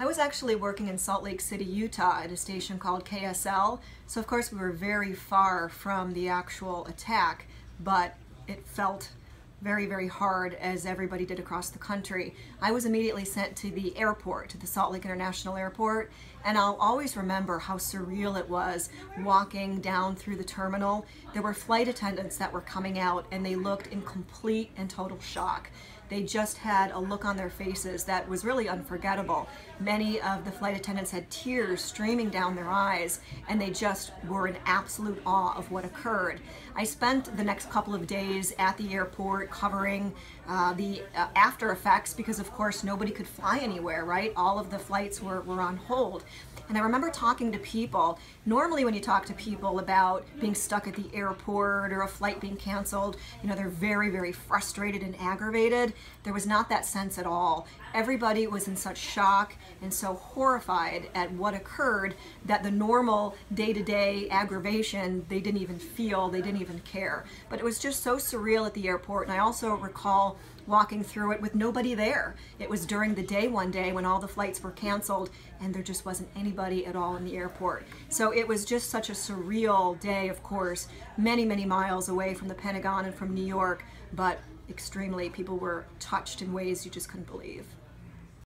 I was actually working in Salt Lake City, Utah at a station called KSL, so of course we were very far from the actual attack, but it felt very, very hard, as everybody did across the country. I was immediately sent to the airport, to the Salt Lake International Airport, and I'll always remember how surreal it was walking down through the terminal. There were flight attendants that were coming out and they looked in complete and total shock. They just had a look on their faces that was really unforgettable. Many of the flight attendants had tears streaming down their eyes, and they just were in absolute awe of what occurred. I spent the next couple of days at the airport covering the after effects, because of course nobody could fly anywhere, right? All of the flights were on hold. And I remember talking to people. Normally when you talk to people about being stuck at the airport or a flight being canceled, you know, they're very, very frustrated and aggravated. There was not that sense at all. Everybody was in such shock and so horrified at what occurred that the normal day-to-day aggravation, they didn't even feel, they didn't even care. But it was just so surreal at the airport, and I also recall walking through it with nobody there. It was during the day one day when all the flights were canceled and there just wasn't anybody at all in the airport. So it was just such a surreal day, of course, many, many miles away from the Pentagon and from New York, but extremely, people were touched in ways you just couldn't believe.